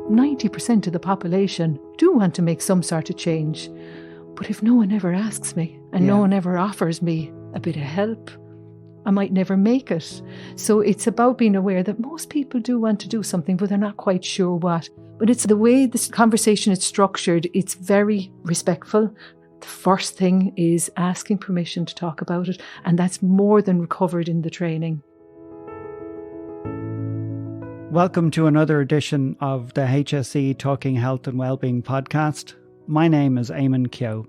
90% of the population do want to make some sort of change. But if no one ever asks me and no one ever offers me a bit of help, I might never make it. So it's about being aware that most people do want to do something, but they're not quite sure what. But it's the way this conversation is structured. It's very respectful. The first thing is asking permission to talk about it, and that's more than covered in the training. Welcome to another edition of the HSE Talking Health and Wellbeing podcast. My name is Eamon Keogh.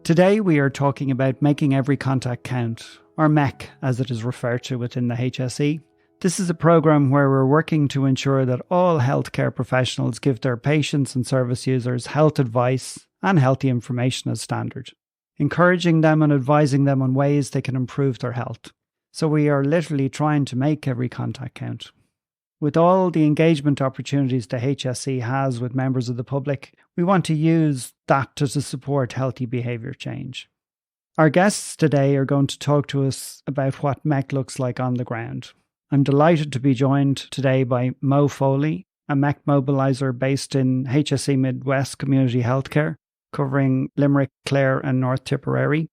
Today we are talking about making every contact count, or MECC as it is referred to within the HSE. This is a programme where we're working to ensure that all healthcare professionals give their patients and service users health advice and healthy information as standard, encouraging them and advising them on ways they can improve their health. So we are literally trying to make every contact count. With all the engagement opportunities the HSE has with members of the public, we want to use that to support healthy behaviour change. Our guests today are going to talk to us about what MECC looks like on the ground. I'm delighted to be joined today by Mo Foley, a MECC Mobiliser based in HSE Mid-West Community Healthcare, covering Limerick, Clare and North Tipperary.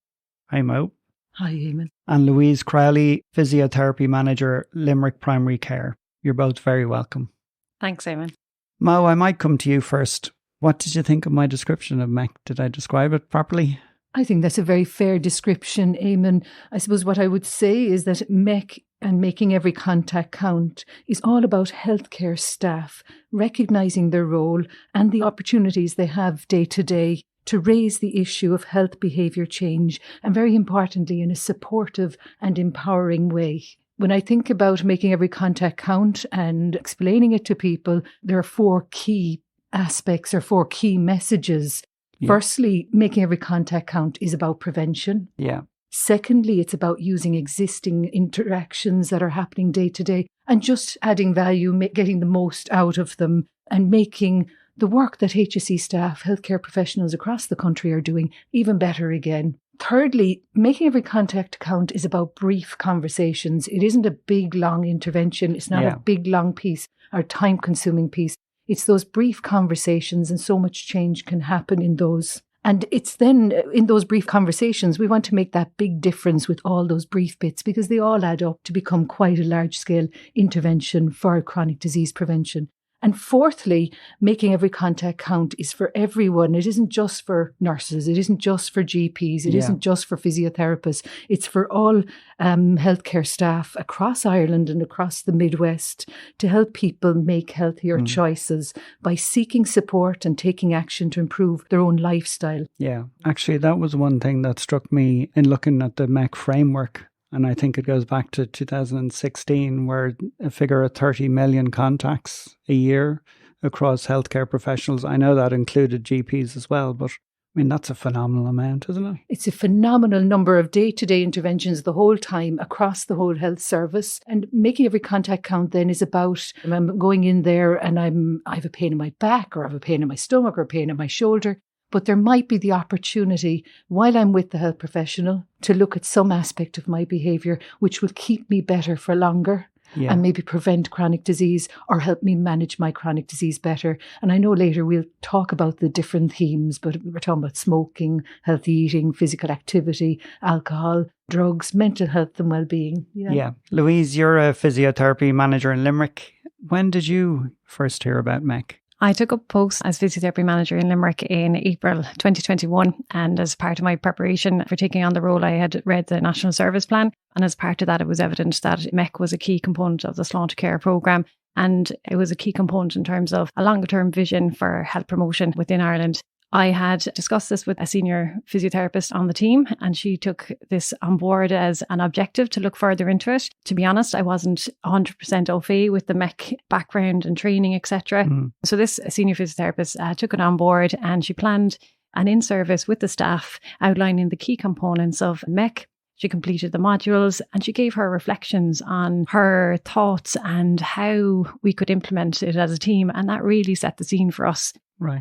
Hi Mo. Hi Eamon. And Louise, Crowley, Physiotherapy Manager, Limerick Primary Care. You're both very welcome. Thanks, Eamon. Mo, I might come to you first. What did you think of my description of MECC? Did I describe it properly? I think that's a very fair description, Eamon. I suppose what I would say is that MECC and making every contact count is all about healthcare staff recognising their role and the opportunities they have day to day to raise the issue of health behaviour change, and very importantly in a supportive and empowering way. When I think about making every contact count and explaining it to people, there are four key aspects or four key messages. Yeah. Firstly, making every contact count is about prevention. Yeah. Secondly, it's about using existing interactions that are happening day to day and just adding value, getting the most out of them and making the work that HSE staff, healthcare professionals across the country are doing even better again. Thirdly, making every contact count is about brief conversations. It isn't a big, long intervention. It's not a big, long piece or time-consuming piece. It's those brief conversations, and so much change can happen in those. And it's then in those brief conversations, we want to make that big difference with all those brief bits because they all add up to become quite a large-scale intervention for chronic disease prevention. And fourthly, making every contact count is for everyone. It isn't just for nurses. It isn't just for GPs. It isn't just for physiotherapists. It's for all healthcare staff across Ireland and across the Midwest to help people make healthier choices by seeking support and taking action to improve their own lifestyle. Yeah, actually, that was one thing that struck me in looking at the MECC framework. And I think it goes back to 2016, where a figure of 30 million contacts a year across healthcare professionals. I know that included GPs as well, but I mean, that's a phenomenal amount, isn't it? It's a phenomenal number of day-to-day interventions the whole time across the whole health service. And making every contact count then is about, I'm going in there and I have a pain in my back or I have a pain in my stomach or a pain in my shoulder. But there might be the opportunity while I'm with the health professional to look at some aspect of my behaviour which will keep me better for longer and maybe prevent chronic disease or help me manage my chronic disease better. And I know later we'll talk about the different themes, but we're talking about smoking, healthy eating, physical activity, alcohol, drugs, mental health and well-being. Yeah. Louise, you're a physiotherapy manager in Limerick. When did you first hear about MECC? I took up post as Physiotherapy Manager in Limerick in April 2021, and as part of my preparation for taking on the role, I had read the National Service Plan, and as part of that it was evident that MECC was a key component of the Sláinte Care programme, and it was a key component in terms of a longer term vision for health promotion within Ireland. I had discussed this with a senior physiotherapist on the team, and she took this on board as an objective to look further into it. To be honest, I wasn't 100% au fait with the MECC background and training, etc. So this senior physiotherapist took it on board, and she planned an in-service with the staff outlining the key components of MECC. She completed the modules and she gave her reflections on her thoughts and how we could implement it as a team. And that really set the scene for us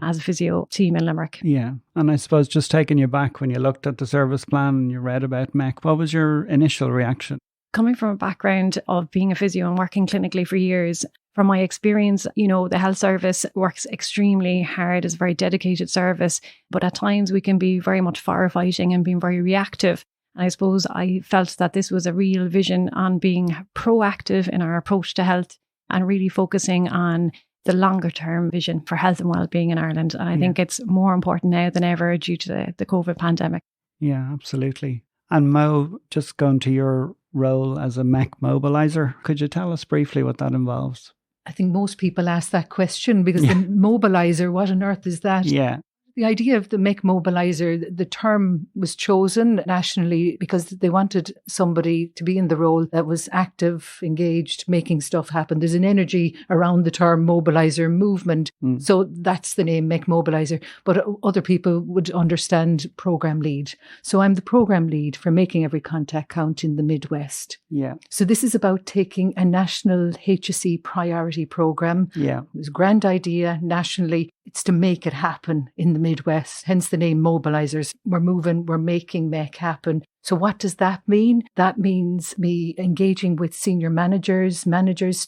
as a physio team in Limerick. Yeah. And I suppose just taking you back when you looked at the service plan and you read about MECC, what was your initial reaction? Coming from a background of being a physio and working clinically for years, From my experience, the health service works extremely hard, is a very dedicated service, but at times we can be very much firefighting and being very reactive. And I suppose I felt that this was a real vision on being proactive in our approach to health and really focusing on the longer term vision for health and wellbeing in Ireland. And I think it's more important now than ever due to the COVID pandemic. Yeah, absolutely. And Mo, just going to your role as a MECC Mobiliser, could you tell us briefly what that involves? I think most people ask that question because the Mobiliser, what on earth is that? Yeah. The idea of the MECC Mobiliser, the term was chosen nationally because they wanted somebody to be in the role that was active, engaged, making stuff happen. There's an energy around the term mobiliser movement. So that's the name, MECC Mobiliser. But other people would understand programme lead. So I'm the programme lead for Making Every Contact Count in the Mid-West. Yeah. So this is about taking a national HSE priority programme. Yeah. It was a grand idea nationally. It's to make it happen in the Mid-West, hence the name Mobilisers. We're moving, we're making MECC happen. So what does that mean? That means me engaging with senior managers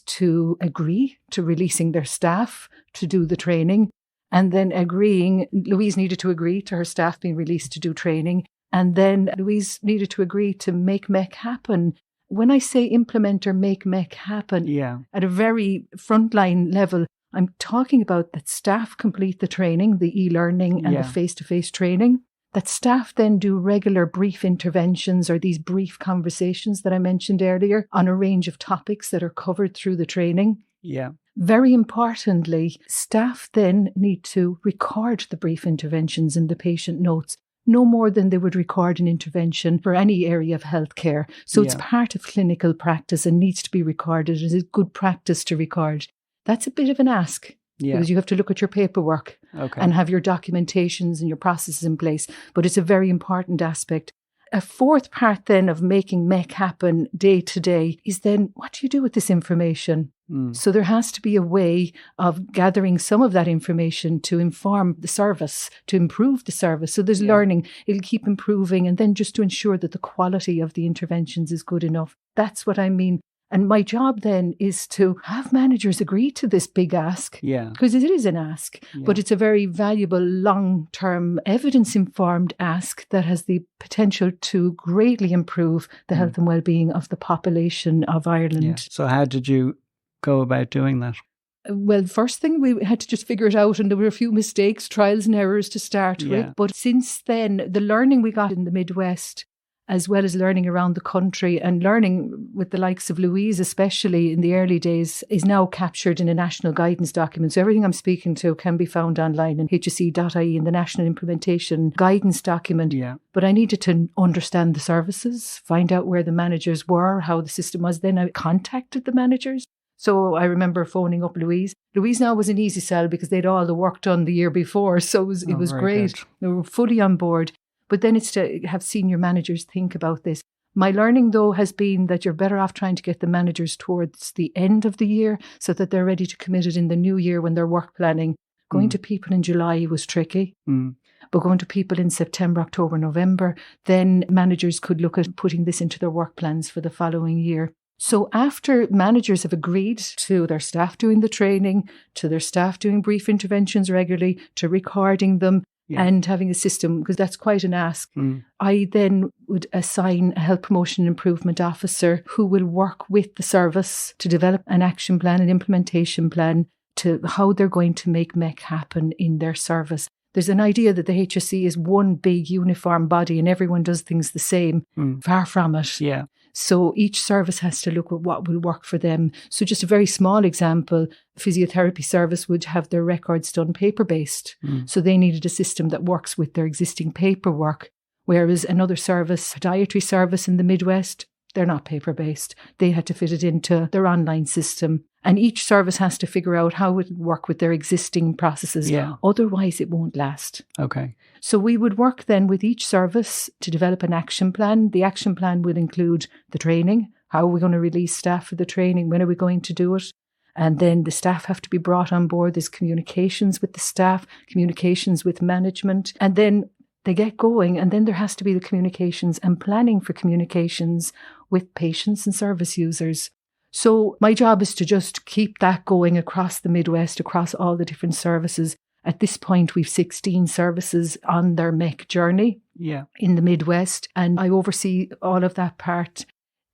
to agree to releasing their staff to do the training, and then agreeing, Louise needed to agree to her staff being released to do training, and then Louise needed to agree to make MECC happen. When I say implement or make MECC happen, at a very frontline level, I'm talking about that staff complete the training, the e-learning and the face-to-face training, that staff then do regular brief interventions or these brief conversations that I mentioned earlier on a range of topics that are covered through the training. Yeah. Very importantly, staff then need to record the brief interventions in the patient notes, no more than they would record an intervention for any area of healthcare. So it's part of clinical practice and needs to be recorded. It is good practice to record. That's a bit of an ask because you have to look at your paperwork and have your documentations and your processes in place. But it's a very important aspect. A fourth part then of making MECC happen day to day is then what do you do with this information? So there has to be a way of gathering some of that information to inform the service, to improve the service. So there's learning, it'll keep improving, and then just to ensure that the quality of the interventions is good enough. That's what I mean. And my job then is to have managers agree to this big ask, because it is an ask, but it's a very valuable long-term evidence-informed ask that has the potential to greatly improve the health and well-being of the population of Ireland. Yeah. So how did you go about doing that? Well, first thing, we had to just figure it out, and there were a few mistakes, trials and errors to start with. But since then, the learning we got in the Mid-West, as well as learning around the country and learning with the likes of Louise, especially in the early days, is now captured in a national guidance document. So everything I'm speaking to can be found online in hse.ie in the National Implementation Guidance document. Yeah. But I needed to understand the services, find out where the managers were, how the system was. Then I contacted the managers. So I remember phoning up Louise. Louise now was an easy sell because they'd all the work done the year before. So it was great. Good. They were fully on board. But then it's to have senior managers think about this. My learning, though, has been that you're better off trying to get the managers towards the end of the year so that they're ready to commit it in the new year when they're work planning. Going to people in July was tricky. But going to people in September, October, November, then managers could look at putting this into their work plans for the following year. So after managers have agreed to their staff doing the training, to their staff doing brief interventions regularly, to recording them, and having a system, because that's quite an ask. I then would assign a health promotion and improvement officer who will work with the service to develop an action plan, an implementation plan to how they're going to make MECC happen in their service. There's an idea that the HSE is one big uniform body and everyone does things the same. Far from it. Yeah. So each service has to look at what will work for them. So just a very small example, physiotherapy service would have their records done paper-based. So they needed a system that works with their existing paperwork. Whereas another service, podiatry service in the Mid-West, they're not paper-based. They had to fit it into their online system. And each service has to figure out how it would work with their existing processes. Otherwise, it won't last. Okay. So we would work then with each service to develop an action plan. The action plan would include the training. How are we going to release staff for the training? When are we going to do it? And then the staff have to be brought on board. There's communications with the staff, communications with management. And then they get going. And then there has to be the communications and planning for communications with patients and service users. So my job is to just keep that going across the Midwest, across all the different services. At this point, we've 16 services on their MECC journey in the Midwest, and I oversee all of that part.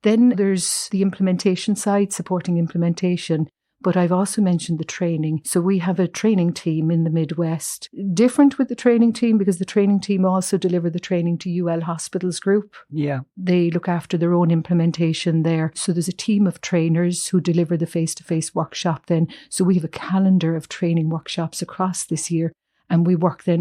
Then there's the implementation side, supporting implementation. But I've also mentioned the training. So we have a training team in the Midwest. Different with the training team because the training team also deliver the training to UL Hospitals Group. Yeah. They look after their own implementation there. So there's a team of trainers who deliver the face-to-face workshop then. So we have a calendar of training workshops across this year. And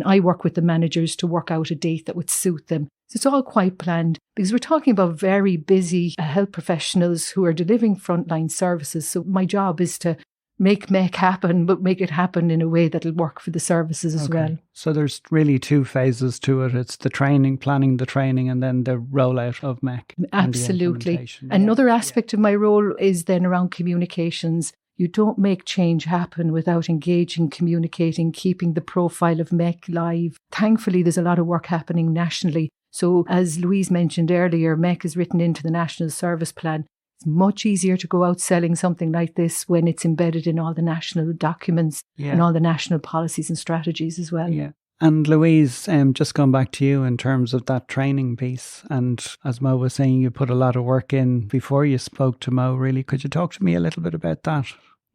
I work with the managers to work out a date that would suit them. So it's all quite planned because we're talking about very busy health professionals who are delivering frontline services. So my job is to make MECC happen, but make it happen in a way that'll work for the services as well. So there's really 2 phases to it. It's the training, planning the training, and then the rollout of MECC. Absolutely. Another aspect of my role is then around communications. You don't make change happen without engaging, communicating, keeping the profile of MECC live. Thankfully, there's a lot of work happening nationally. So as Louise mentioned earlier, MECC is written into the National Service Plan. It's much easier to go out selling something like this when it's embedded in all the national documents and all the national policies and strategies as well. Yeah. And Louise, just going back to you in terms of that training piece, and as Mo was saying, you put a lot of work in before you spoke to Mo, really. Could you talk to me a little bit about that?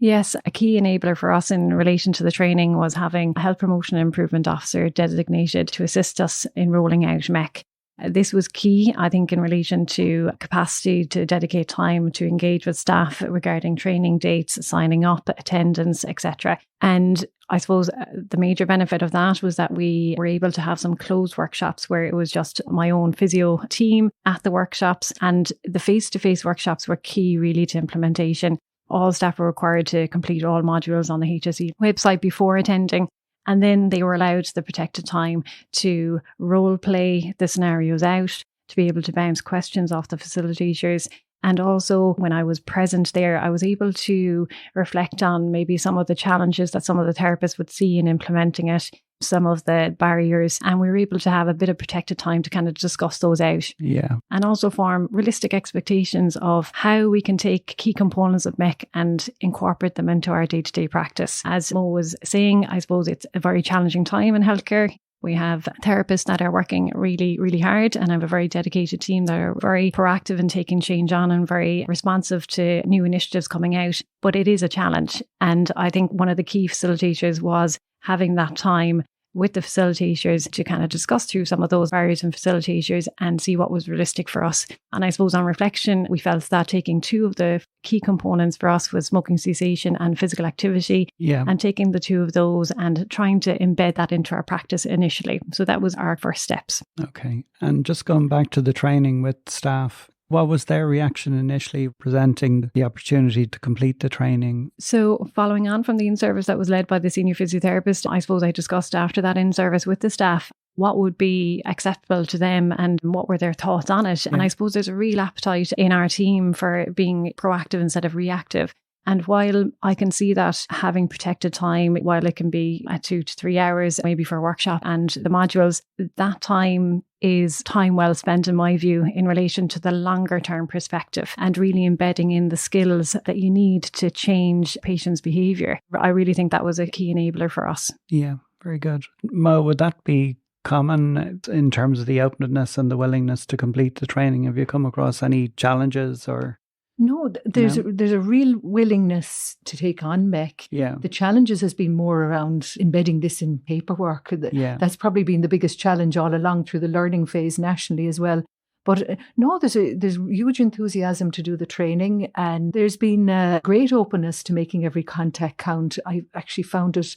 Yes, a key enabler for us in relation to the training was having a Health Promotion and Improvement Officer designated to assist us in rolling out MECC. This was key, I think, in relation to capacity to dedicate time to engage with staff regarding training dates, signing up, attendance, etc. And I suppose the major benefit of that was that we were able to have some closed workshops where it was just my own physio team at the workshops, and the face-to-face workshops were key really to implementation. All staff were required to complete all modules on the HSE website before attending. And then they were allowed the protected time to role play the scenarios out, to be able to bounce questions off the facilitators. And also when I was present there, I was able to reflect on maybe some of the challenges that some of the therapists would see in implementing it, some of the barriers, and we were able to have a bit of protected time to kind of discuss those out. Yeah. And also form realistic expectations of how we can take key components of MECC and incorporate them into our day-to-day practice. As Mo was saying, I suppose it's a very challenging time in healthcare. We have therapists that are working really, really hard, and I have a very dedicated team that are very proactive in taking change on and very responsive to new initiatives coming out. But it is a challenge. And I think one of the key facilitators was having that time with the facilitators to kind of discuss through some of those barriers and facilitators and see what was realistic for us. And I suppose on reflection, we felt that taking 2 of the key components for us was smoking cessation and physical activity, and taking the 2 of those and trying to embed that into our practice initially. So that was our first steps. Okay. And just going back to the training with staff, what was their reaction initially presenting the opportunity to complete the training? So following on from the in-service that was led by the senior physiotherapist, I suppose I discussed after that in-service with the staff what would be acceptable to them and what were their thoughts on it. And I suppose there's a real appetite in our team for being proactive instead of reactive. And while I can see that having protected time, while it can be 2 to 3 hours, maybe for a workshop and the modules, that time is time well spent, in my view, in relation to the longer term perspective and really embedding in the skills that you need to change patients' behaviour. I really think that was a key enabler for us. Yeah, very good. Mo, would that be common in terms of the openness and the willingness to complete the training? Have you come across any challenges or... No, there's a real willingness to take on MECC. Yeah. The challenges has been more around embedding this in paperwork. That's probably been the biggest challenge all along through the learning phase nationally as well. But no, there's huge enthusiasm to do the training, and there's been a great openness to making every contact count. I actually found it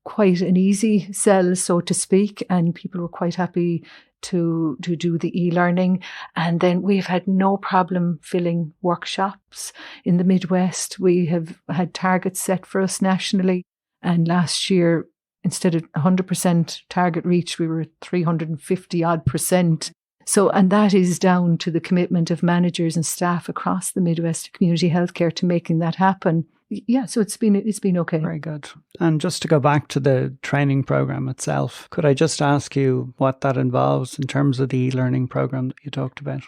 quite an easy sell, so to speak, and people were quite happy to do the e-learning. And then we've had no problem filling workshops in the Midwest. We have had targets set for us nationally, and last year, instead of 100% target reach, we were at 350 odd %. So, and that is down to the commitment of managers and staff across the Midwest Community Healthcare to making that happen. Yeah, so it's been okay. Very good. And just to go back to the training program itself, could I just ask you what that involves in terms of the e-learning program that you talked about?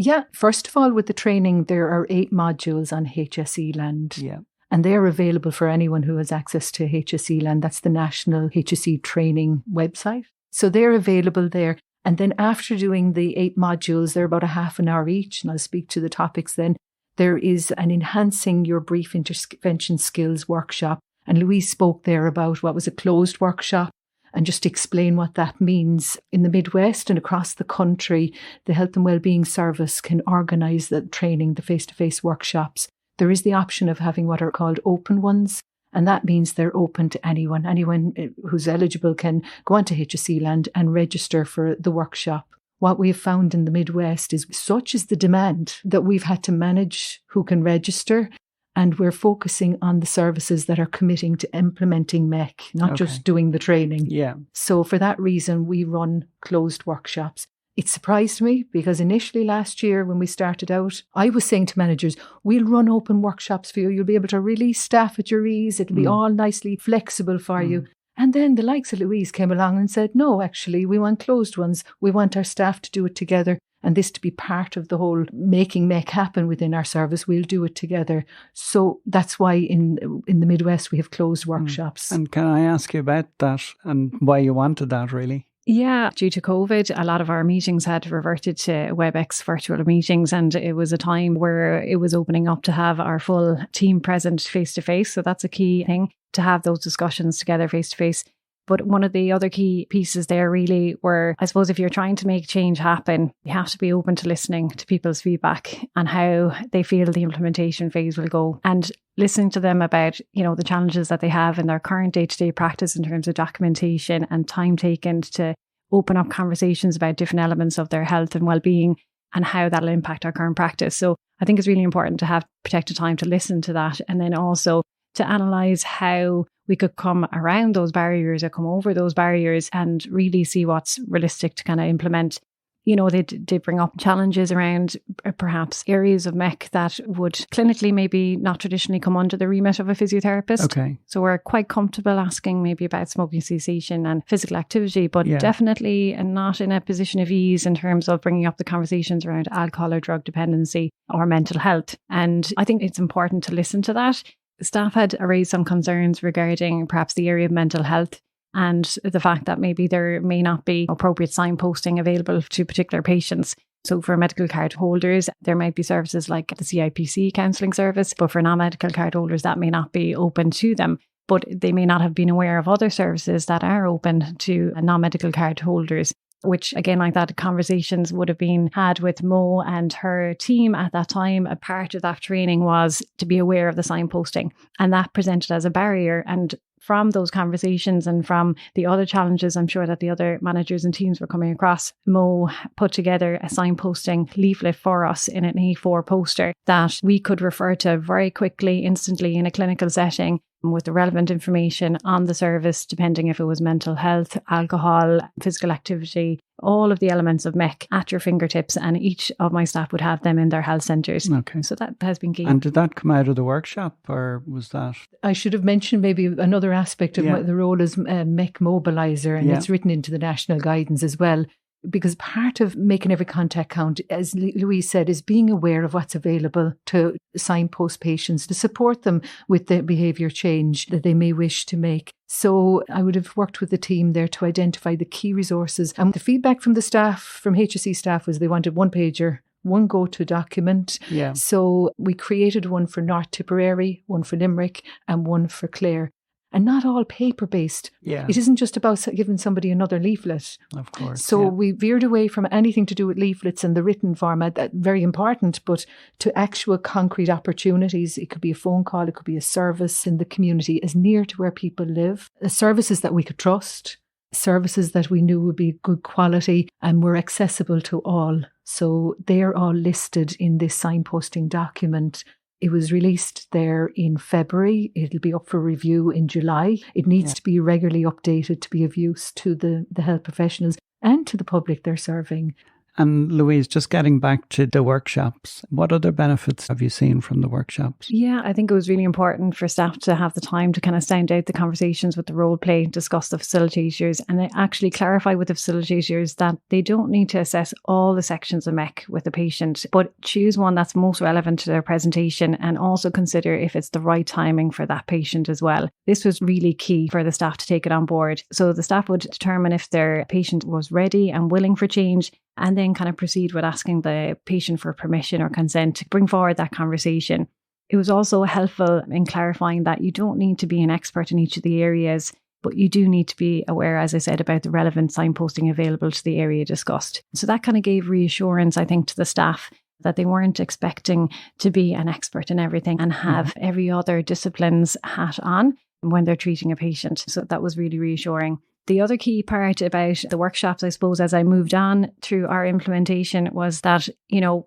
Yeah, first of all, with the training, there are 8 modules on HSE Land. Yeah. And they're available for anyone who has access to HSE Land. That's the National HSE Training website. So they're available there. And then after doing the 8 modules, they're about a half an hour each, and I'll speak to the topics then. There is an Enhancing Your Brief Intervention Skills workshop. And Louise spoke there about what was a closed workshop, and just to explain what that means. In the Midwest and across the country, the Health and Wellbeing Service can organise the training, the face-to-face workshops. There is the option of having what are called open ones, and that means they're open to anyone. Anyone who's eligible can go onto HSE Land and register for the workshop. What we have found in the Midwest is such is the demand that we've had to manage who can register, and we're focusing on the services that are committing to implementing MECC, not just doing the training. Yeah. So for that reason, we run closed workshops. It surprised me because initially last year when we started out, I was saying to managers, we'll run open workshops for you. You'll be able to release staff at your ease. It'll be all nicely flexible for you. And then the likes of Louise came along and said, no, actually, we want closed ones. We want our staff to do it together. And this to be part of the whole making MECC happen within our service. We'll do it together. So that's why in the Midwest we have closed workshops. And can I ask you about that and why you wanted that really? Yeah, due to COVID, a lot of our meetings had reverted to WebEx virtual meetings, and it was a time where it was opening up to have our full team present face to face. So that's a key thing, to have those discussions together face to face. But one of the other key pieces there really were, I suppose, if you're trying to make change happen, you have to be open to listening to people's feedback and how they feel the implementation phase will go, and listening to them about, the challenges that they have in their current day-to-day practice in terms of documentation and time taken to open up conversations about different elements of their health and well-being and how that'll impact our current practice. So I think it's really important to have protected time to listen to that, and then also to analyse how we could come around those barriers or come over those barriers and really see what's realistic to kind of implement. They did bring up challenges around perhaps areas of MECC that would clinically maybe not traditionally come under the remit of a physiotherapist. Okay. So we're quite comfortable asking maybe about smoking cessation and physical activity, but definitely not in a position of ease in terms of bringing up the conversations around alcohol or drug dependency or mental health. And I think it's important to listen to that. Staff had raised some concerns regarding perhaps the area of mental health and the fact that maybe there may not be appropriate signposting available to particular patients. So for medical card holders, there might be services like the CIPC counselling service, but for non-medical card holders, that may not be open to them. But they may not have been aware of other services that are open to non-medical card holders, which again, like that, conversations would have been had with Mo and her team at that time. A part of that training was to be aware of the signposting, and that presented as a barrier. And from those conversations and from the other challenges I'm sure that the other managers and teams were coming across, Mo put together a signposting leaflet for us in an A4 poster that we could refer to very quickly, instantly in a clinical setting with the relevant information on the service, depending if it was mental health, alcohol, physical activity, all of the elements of MECC at your fingertips, and each of my staff would have them in their health centres. Okay. So that has been key. And did that come out of the workshop, or was that? I should have mentioned maybe another aspect of the role is MECC Mobiliser, and it's written into the national guidance as well. Because part of making every contact count, as Louise said, is being aware of what's available to signpost patients to support them with the behaviour change that they may wish to make. So I would have worked with the team there to identify the key resources. And the feedback from the staff, from HSE staff, was they wanted one pager, one go-to document. Yeah. So we created one for North Tipperary, one for Limerick, and one for Clare. And not all paper-based. Yeah. It isn't just about giving somebody another leaflet. Of course. So we veered away from anything to do with leaflets and the written format, that very important, but to actual concrete opportunities. It could be a phone call, it could be a service in the community as near to where people live, services that we could trust, services that we knew would be good quality and were accessible to all. So they're all listed in this signposting document. It was released there in February. It'll be up for review in July. It needs to be regularly updated to be of use to the health professionals and to the public they're serving. And Louise, just getting back to the workshops, what other benefits have you seen from the workshops? Yeah, I think it was really important for staff to have the time to kind of sound out the conversations with the role play, discuss the facilitators, and actually clarify with the facilitators that they don't need to assess all the sections of MECC with the patient, but choose one that's most relevant to their presentation and also consider if it's the right timing for that patient as well. This was really key for the staff to take it on board. So the staff would determine if their patient was ready and willing for change, and then kind of proceed with asking the patient for permission or consent to bring forward that conversation. It was also helpful in clarifying that you don't need to be an expert in each of the areas, but you do need to be aware, as I said, about the relevant signposting available to the area discussed. So that kind of gave reassurance, I think, to the staff that they weren't expecting to be an expert in everything and have every other discipline's hat on when they're treating a patient. So that was really reassuring. The other key part about the workshops, I suppose, as I moved on through our implementation was that,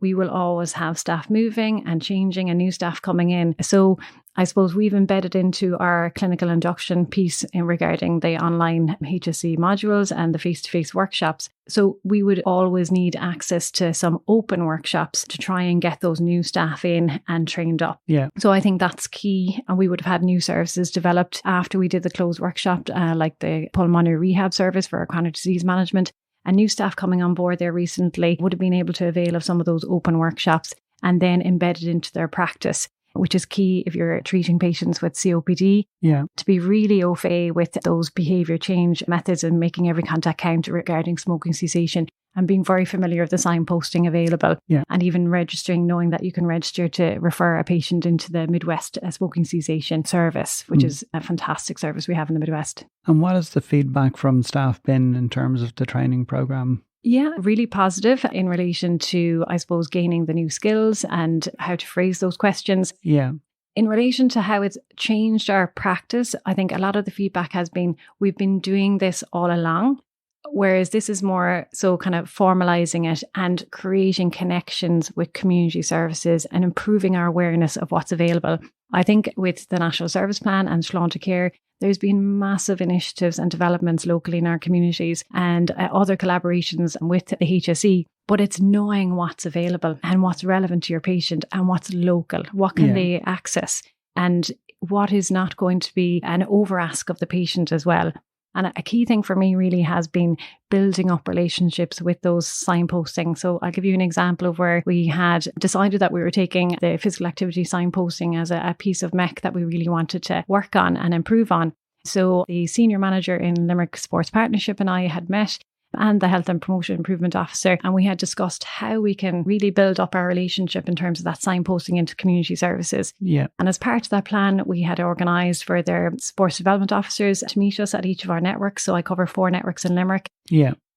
we will always have staff moving and changing and new staff coming in. So I suppose we've embedded into our clinical induction piece in regarding the online HSE modules and the face-to-face workshops. So we would always need access to some open workshops to try and get those new staff in and trained up. Yeah. So I think that's key. And we would have had new services developed after we did the closed workshop, like the pulmonary rehab service for chronic disease management. And new staff coming on board there recently would have been able to avail of some of those open workshops and then embedded into their practice, which is key if you're treating patients with COPD, to be really au fait with those behaviour change methods and making every contact count regarding smoking cessation and being very familiar with the signposting available and even registering, knowing that you can register to refer a patient into the Mid-West Smoking Cessation Service, which is a fantastic service we have in the Mid-West. And what has the feedback from staff been in terms of the training programme? Yeah, really positive in relation to, I suppose, gaining the new skills and how to phrase those questions. Yeah. In relation to how it's changed our practice, I think a lot of the feedback has been, we've been doing this all along, whereas this is more so kind of formalising it and creating connections with community services and improving our awareness of what's available. I think with the National Service Plan and Sláinte Care, there's been massive initiatives and developments locally in our communities and other collaborations with the HSE, but it's knowing what's available and what's relevant to your patient and what's local, what can they access and what is not going to be an over ask of the patient as well. And a key thing for me really has been building up relationships with those signposting. So I'll give you an example of where we had decided that we were taking the physical activity signposting as a piece of MECC that we really wanted to work on and improve on. So the senior manager in Limerick Sports Partnership and I had met, and the Health and Promotion Improvement Officer, and we had discussed how we can really build up our relationship in terms of that signposting into community services. Yeah. And as part of that plan, we had organised for their sports development officers to meet us at each of our networks. So I cover 4 networks in Limerick,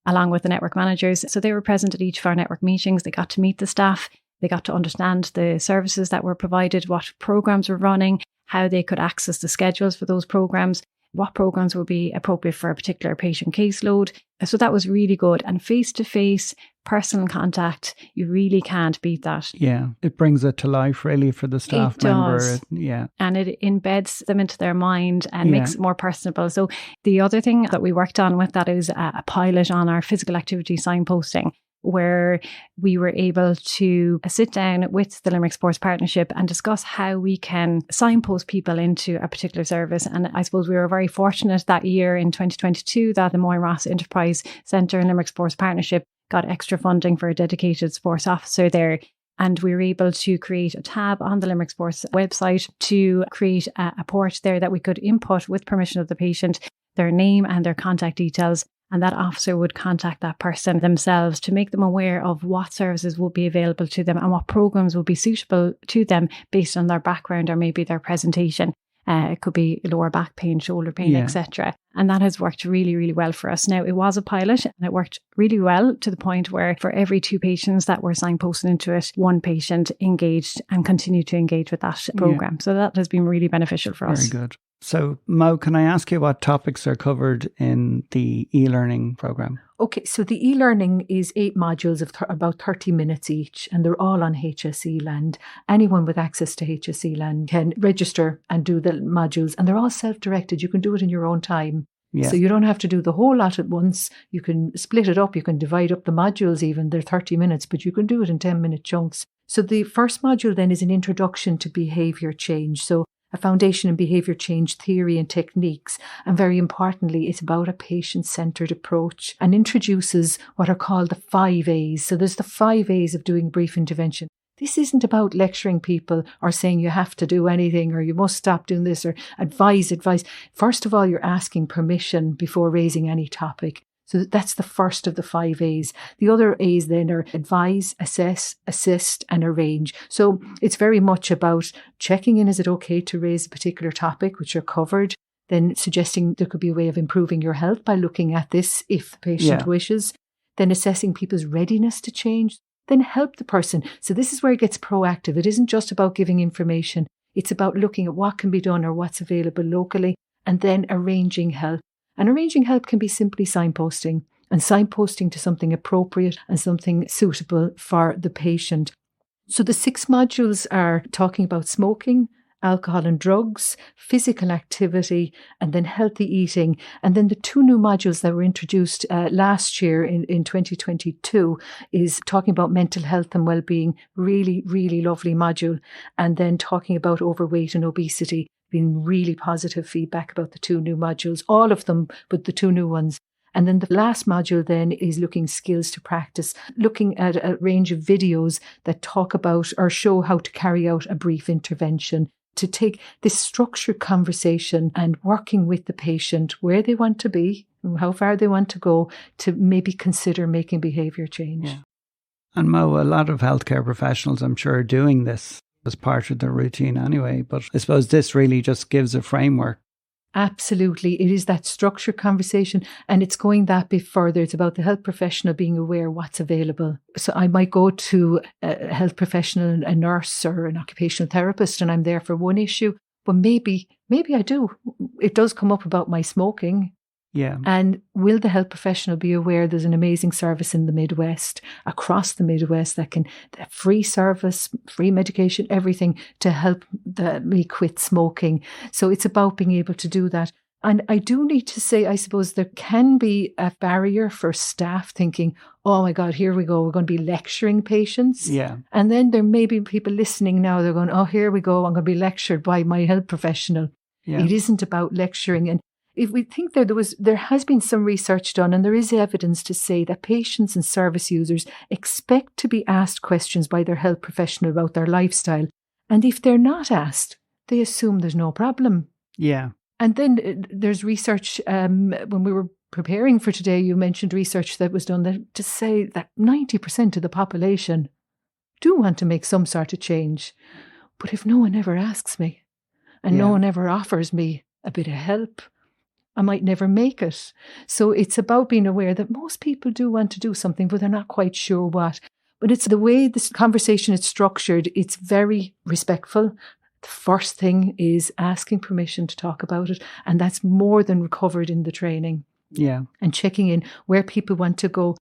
along with the network managers. So they were present at each of our network meetings. They got to meet the staff. They got to understand the services that were provided, what programmes were running, how they could access the schedules for those programmes, what programs would be appropriate for a particular patient caseload. So that was really good. And face-to-face personal contact, you really can't beat that. Yeah, it brings it to life really for the staff member. Yeah. And it embeds them into their mind and makes it more personable. So the other thing that we worked on with that is a pilot on our physical activity signposting, where we were able to sit down with the Limerick Sports Partnership and discuss how we can signpost people into a particular service. And I suppose we were very fortunate that year in 2022 that the Moy Ross Enterprise Centre and Limerick Sports Partnership got extra funding for a dedicated sports officer there. And we were able to create a tab on the Limerick Sports website to create a port there that we could input with permission of the patient, their name and their contact details. And that officer would contact that person themselves to make them aware of what services will be available to them and what programs will be suitable to them based on their background or maybe their presentation. It could be lower back pain, shoulder pain, etc. And that has worked really, really well for us. Now, it was a pilot and it worked really well to the point where for every 2 patients that were signposted into it, 1 patient engaged and continued to engage with that programme. So that has been really beneficial for us. Very good. So, Mo, can I ask you what topics are covered in the e-learning programme? Okay, so the e-learning is 8 modules of about 30 minutes each, and they're all on HSE land. Anyone with access to HSE land can register and do the modules, and they're all self-directed. You can do it in your own time. Yeah. So you don't have to do the whole lot at once. You can split it up. You can divide up the modules even. They're 30 minutes, but you can do it in 10-minute chunks. So the first module then is an introduction to behaviour change. So a foundation in behaviour change theory and techniques. And very importantly, it's about a patient-centred approach and introduces what are called the 5 A's. So there's the 5 A's of doing brief intervention. This isn't about lecturing people or saying you have to do anything or you must stop doing this or advise. First of all, you're asking permission before raising any topic. So that's the first of the 5 A's. The other A's then are advise, assess, assist and arrange. So it's very much about checking in, is it okay to raise a particular topic which are covered? Then suggesting there could be a way of improving your health by looking at this if the patient wishes. Then assessing people's readiness to change. Then help the person. So this is where it gets proactive. It isn't just about giving information. It's about looking at what can be done or what's available locally and then arranging help. And arranging help can be simply signposting and signposting to something appropriate and something suitable for the patient. So the 6 modules are talking about smoking, alcohol and drugs, physical activity, and then healthy eating. And then the 2 new modules that were introduced last year in 2022 is talking about mental health and well-being, really, really lovely module. And then talking about overweight and obesity, been really positive feedback about the 2 new modules, all of them, but the 2 new ones. And then the last module then is looking skills to practice, looking at a range of videos that talk about or show how to carry out a brief intervention, to take this structured conversation and working with the patient where they want to be, how far they want to go, to maybe consider making behaviour change. Yeah. And Mo, a lot of healthcare professionals, I'm sure, are doing this as part of their routine anyway, but I suppose this really just gives a framework. Absolutely. It is that structured conversation and it's going that bit further. It's about the health professional being aware what's available. So I might go to a health professional, a nurse or an occupational therapist, and I'm there for one issue, but maybe I do. It does come up about my smoking. Yeah. And will the health professional be aware there's an amazing service in the Midwest, across the Midwest, that can, free service, free medication, everything to help me quit smoking. So it's about being able to do that. And I do need to say, I suppose there can be a barrier for staff thinking, oh my God, here we go, we're going to be lecturing patients. Yeah. And then there may be people listening now, they're going, oh, here we go, I'm going to be lectured by my health professional. Yeah. It isn't about lecturing. And if we think there has been some research done and there is evidence to say that patients and service users expect to be asked questions by their health professional about their lifestyle. And if they're not asked, they assume there's no problem. Yeah. And then there's research, when we were preparing for today, you mentioned research that was done to say that 90% of the population do want to make some sort of change. But if no one ever asks me and no one ever offers me a bit of help, I might never make it. So it's about being aware that most people do want to do something, but they're not quite sure what. But it's the way this conversation is structured. It's very respectful. The first thing is asking permission to talk about it. And that's more than covered in the training. Yeah. And checking in where people want to go.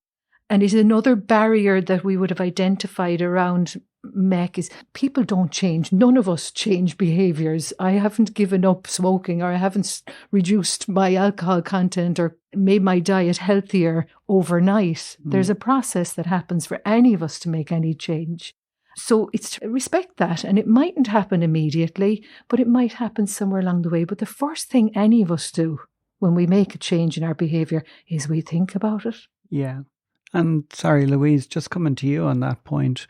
And it's another barrier that we would have identified around MECC is people don't change. None of us change behaviours. I haven't given up smoking or I haven't reduced my alcohol content or made my diet healthier overnight. There's a process that happens for any of us to make any change. So it's to respect that, and it mightn't happen immediately, but it might happen somewhere along the way. But the first thing any of us do when we make a change in our behaviour is we think about it. Yeah. And sorry, Louise, just coming to you on that point,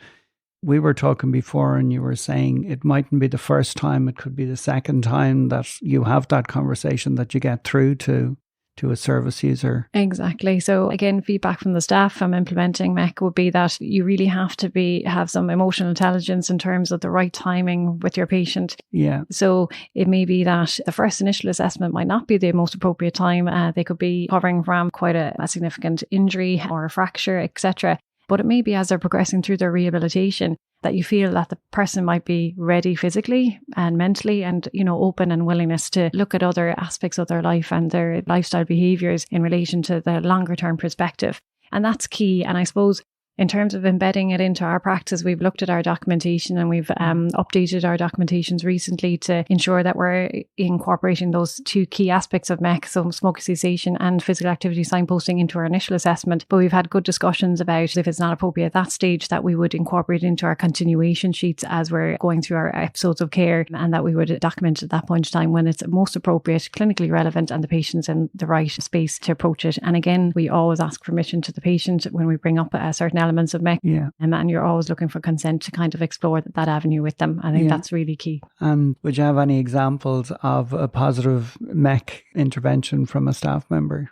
we were talking before and you were saying it mightn't be the first time, it could be the second time that you have that conversation that you get through to a service user. Exactly. So again, feedback from the staff from implementing MECC would be that you really have to have some emotional intelligence in terms of the right timing with your patient. Yeah. So it may be that the first initial assessment might not be the most appropriate time. They could be recovering from quite a significant injury or a fracture, etc. But it may be as they're progressing through their rehabilitation that you feel that the person might be ready physically and mentally and, open and willingness to look at other aspects of their life and their lifestyle behaviours in relation to the longer term perspective. And that's key. And I suppose In terms of embedding it into our practice, we've looked at our documentation and we've updated our documentations recently to ensure that we're incorporating those two key aspects of MECC, so smoking cessation and physical activity signposting, into our initial assessment. But we've had good discussions about if it's not appropriate at that stage, that we would incorporate into our continuation sheets as we're going through our episodes of care, and that we would document at that point in time when it's most appropriate, clinically relevant, and the patient's in the right space to approach it. And again, we always ask permission to the patient when we bring up certain elements of MECC, and you're always looking for consent to kind of explore that avenue with them. I think that's really key. And would you have any examples of a positive MECC intervention from a staff member?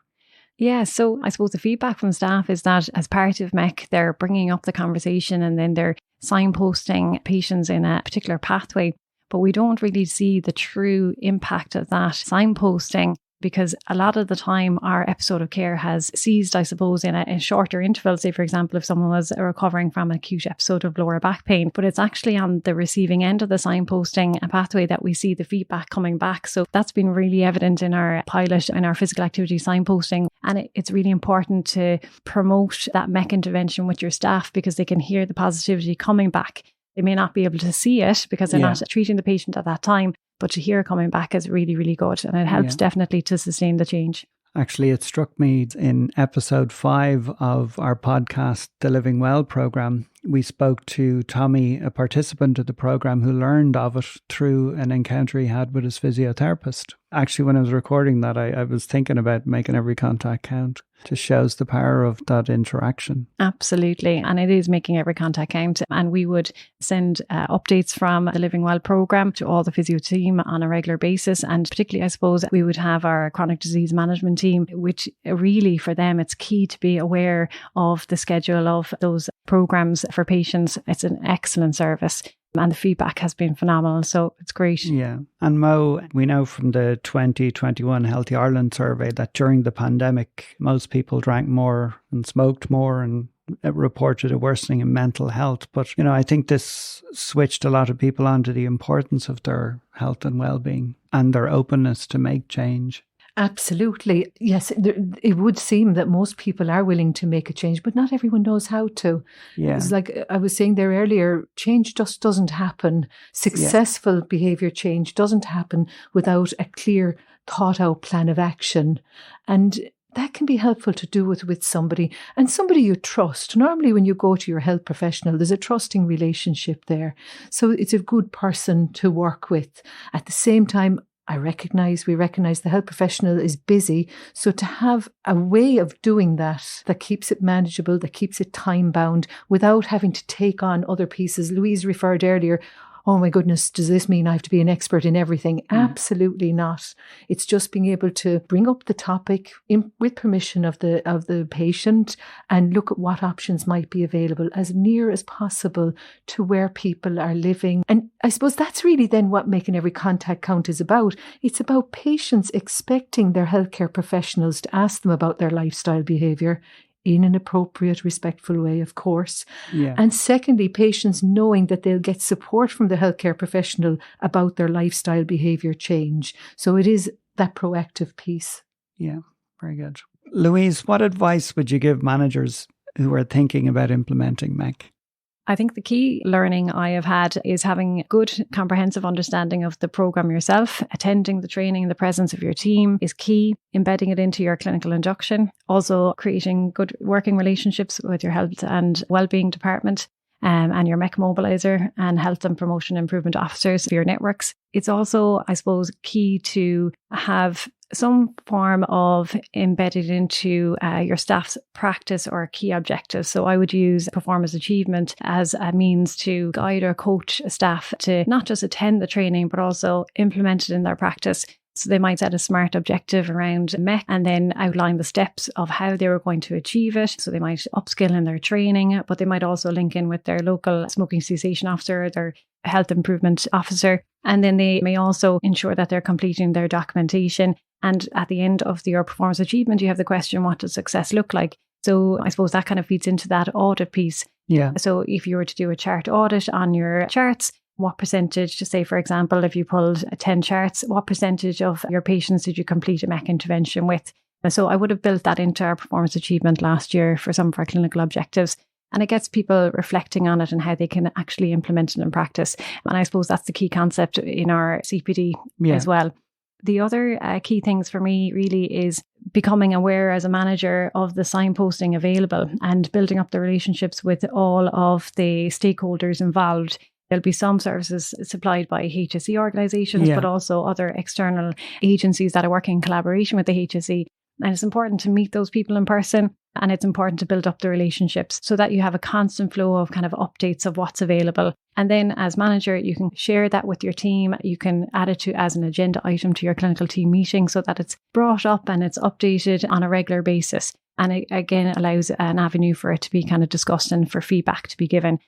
Yeah, so I suppose the feedback from staff is that as part of MECC, they're bringing up the conversation and then they're signposting patients in a particular pathway. But we don't really see the true impact of that signposting, because a lot of the time our episode of care has ceased, I suppose, in a shorter interval. Say, for example, if someone was recovering from an acute episode of lower back pain, but it's actually on the receiving end of the signposting pathway that we see the feedback coming back. So that's been really evident in our pilot and our physical activity signposting. And it's really important to promote that MECC intervention with your staff, because they can hear the positivity coming back. They may not be able to see it because they're not treating the patient at that time, but to hear coming back is really, really good. And it helps definitely to sustain the change. Actually, it struck me in episode 5 of our podcast, the Living Well program. We spoke to Tommy, a participant of the program, who learned of it through an encounter he had with his physiotherapist. Actually, when I was recording that, I was thinking about making every contact count. Just shows the power of that interaction. Absolutely. And it is making every contact count. And we would send updates from the Living Well program to all the physio team on a regular basis. And particularly, I suppose, we would have our chronic disease management team, which really for them, it's key to be aware of the schedule of those programs for patients. It's an excellent service. And the feedback has been phenomenal. So it's great. Yeah. And Mo, we know from the 2021 Healthy Ireland survey that during the pandemic, most people drank more and smoked more, and it reported a worsening in mental health. But, I think this switched a lot of people onto the importance of their health and well-being and their openness to make change. Absolutely. Yes, it would seem that most people are willing to make a change, but not everyone knows how to. Yeah. It's like I was saying there earlier, change just doesn't happen. Successful behaviour change doesn't happen without a clear, thought out plan of action. And that can be helpful to do with somebody, and somebody you trust. Normally when you go to your health professional, there's a trusting relationship there. So it's a good person to work with. At the same time, we recognize the health professional is busy. So to have a way of doing that keeps it manageable, that keeps it time bound without having to take on other pieces. Louise referred earlier, oh my goodness, does this mean I have to be an expert in everything? Absolutely not. It's just being able to bring up the topic with permission of the patient and look at what options might be available as near as possible to where people are living. And I suppose that's really then what making every contact count is about. It's about patients expecting their healthcare professionals to ask them about their lifestyle behaviour in an appropriate, respectful way, of course. Yeah. And secondly, patients knowing that they'll get support from the healthcare professional about their lifestyle behaviour change. So it is that proactive piece. Yeah, very good. Louise, what advice would you give managers who are thinking about implementing MECC? I think the key learning I have had is having good comprehensive understanding of the programme yourself. Attending the training in the presence of your team is key. Embedding it into your clinical induction. Also creating good working relationships with your health and wellbeing department and your MECC Mobiliser and health and promotion improvement officers for your networks. It's also, I suppose, key to have some form of embedded into your staff's practice or key objectives. So I would use performance achievement as a means to guide or coach staff to not just attend the training, but also implement it in their practice. So they might set a SMART objective around MECC and then outline the steps of how they were going to achieve it. So they might upskill in their training, but they might also link in with their local smoking cessation officer, their health improvement officer. And then they may also ensure that they're completing their documentation. And at the end of your performance achievement, you have the question, what does success look like? So I suppose that kind of feeds into that audit piece. Yeah. So if you were to do a chart audit on your charts, what percentage, to say, for example, if you pulled 10 charts, what percentage of your patients did you complete a MECC intervention with? So I would have built that into our performance achievement last year for some of our clinical objectives. And it gets people reflecting on it and how they can actually implement it in practice. And I suppose that's the key concept in our CPD as well. The other key things for me really is becoming aware as a manager of the signposting available and building up the relationships with all of the stakeholders involved. There'll be some services supplied by HSE organisations, but also other external agencies that are working in collaboration with the HSE. And it's important to meet those people in person, and it's important to build up the relationships so that you have a constant flow of kind of updates of what's available. And then as manager, you can share that with your team. You can add it as an agenda item to your clinical team meeting so that it's brought up and it's updated on a regular basis. And it again allows an avenue for it to be kind of discussed and for feedback to be given.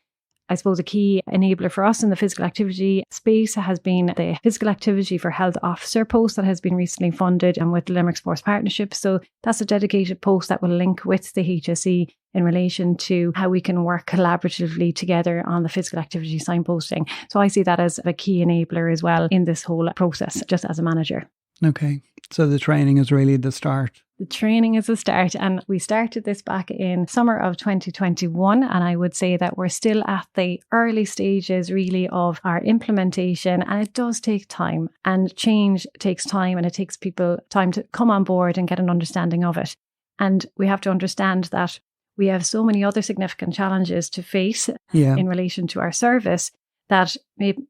I suppose a key enabler for us in the physical activity space has been the physical activity for health officer post that has been recently funded and with the Limerick Sports Partnership. So that's a dedicated post that will link with the HSE in relation to how we can work collaboratively together on the physical activity signposting. So I see that as a key enabler as well in this whole process, just as a manager. Okay. So the training is really the start. The training is the start, and we started this back in summer of 2021, and I would say that we're still at the early stages really of our implementation, and it does take time, and change takes time, and it takes people time to come on board and get an understanding of it. And we have to understand that we have so many other significant challenges to face in relation to our service that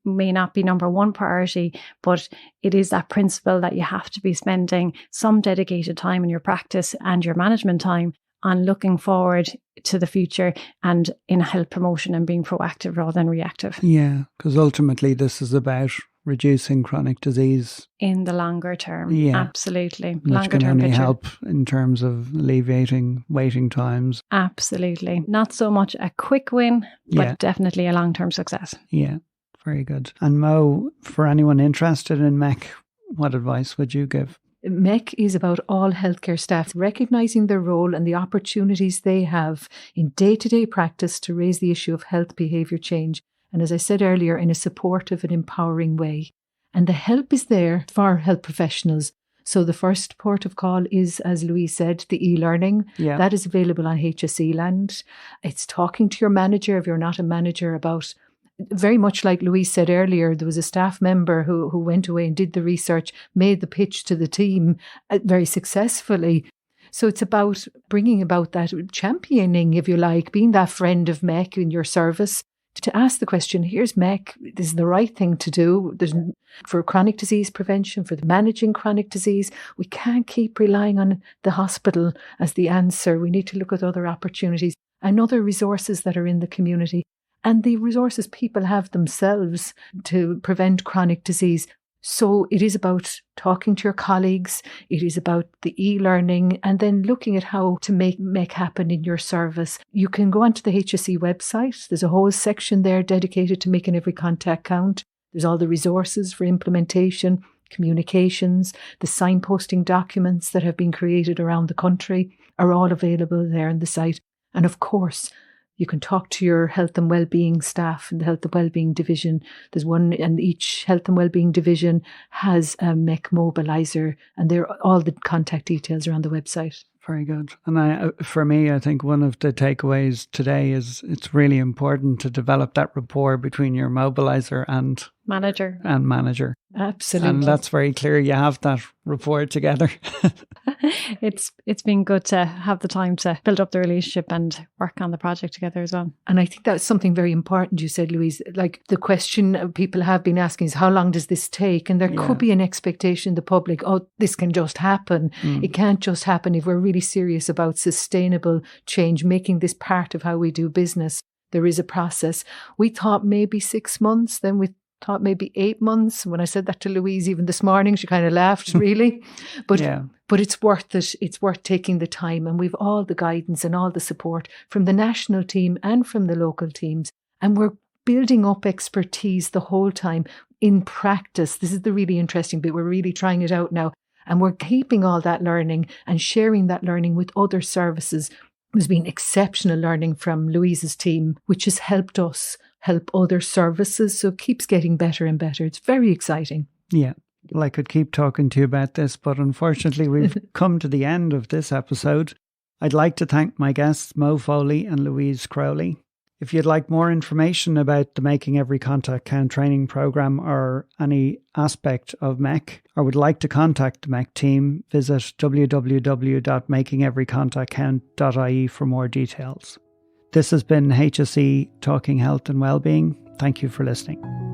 may not be number one priority, but it is that principle that you have to be spending some dedicated time in your practice and your management time on looking forward to the future and in health promotion and being proactive rather than reactive. Yeah, because ultimately this is about reducing chronic disease in the longer term. Yeah, absolutely. Which can only help in terms of alleviating waiting times. Absolutely. Not so much a quick win, but definitely a long-term success. Yeah, very good. And Mo, for anyone interested in MECC, what advice would you give? MECC is about all healthcare staff recognising their role and the opportunities they have in day-to-day practice to raise the issue of health behaviour change. And as I said earlier, in a supportive and empowering way. And the help is there for health professionals. So the first port of call is, as Louise said, the e-learning. Yeah. That is available on HSE land. It's talking to your manager if you're not a manager about, very much like Louise said earlier, there was a staff member who went away and did the research, made the pitch to the team very successfully. So it's about bringing about that championing, if you like, being that friend of MECC in your service. To ask the question, here's MECC, this is the right thing to do. For chronic disease prevention, for managing chronic disease, we can't keep relying on the hospital as the answer. We need to look at other opportunities and other resources that are in the community and the resources people have themselves to prevent chronic disease. So it is about talking to your colleagues, it is about the e-learning and then looking at how to make MECC happen in your service. You can go onto the HSE website. There's a whole section there dedicated to making every contact count. There's all the resources for implementation, communications, the signposting documents that have been created around the country are all available there on the site. And of course, you can talk to your health and wellbeing staff in the health and wellbeing division. There's one, and each health and wellbeing division has a MECC Mobiliser, and they're all the contact details are on the website. Very good. And for me, I think one of the takeaways today is it's really important to develop that rapport between your mobiliser and manager. Absolutely. And that's very clear. You have that rapport together. It's been good to have the time to build up the relationship and work on the project together as well. And I think that's something very important you said, Louise. Like the question people have been asking is how long does this take? And there could be an expectation in the public, oh, this can just happen. It can't just happen. If we're really serious about sustainable change, making this part of how we do business, there is a process. We thought maybe 6 months, then we thought maybe 8 months. When I said that to Louise even this morning, she kind of laughed, really. But it's worth it. It's worth taking the time. And we've all the guidance and all the support from the national team and from the local teams. And we're building up expertise the whole time in practice. This is the really interesting bit. We're really trying it out now. And we're keeping all that learning and sharing that learning with other services. There's been exceptional learning from Louise's team, which has helped us help other services. So it keeps getting better and better. It's very exciting. Yeah. Well, I could keep talking to you about this, but unfortunately we've come to the end of this episode. I'd like to thank my guests, Mo Foley and Louise Crowley. If you'd like more information about the Making Every Contact Count training programme or any aspect of MECC, or would like to contact the MECC team, visit www.makingeverycontactcount.ie for more details. This has been HSE Talking Health and Wellbeing. Thank you for listening.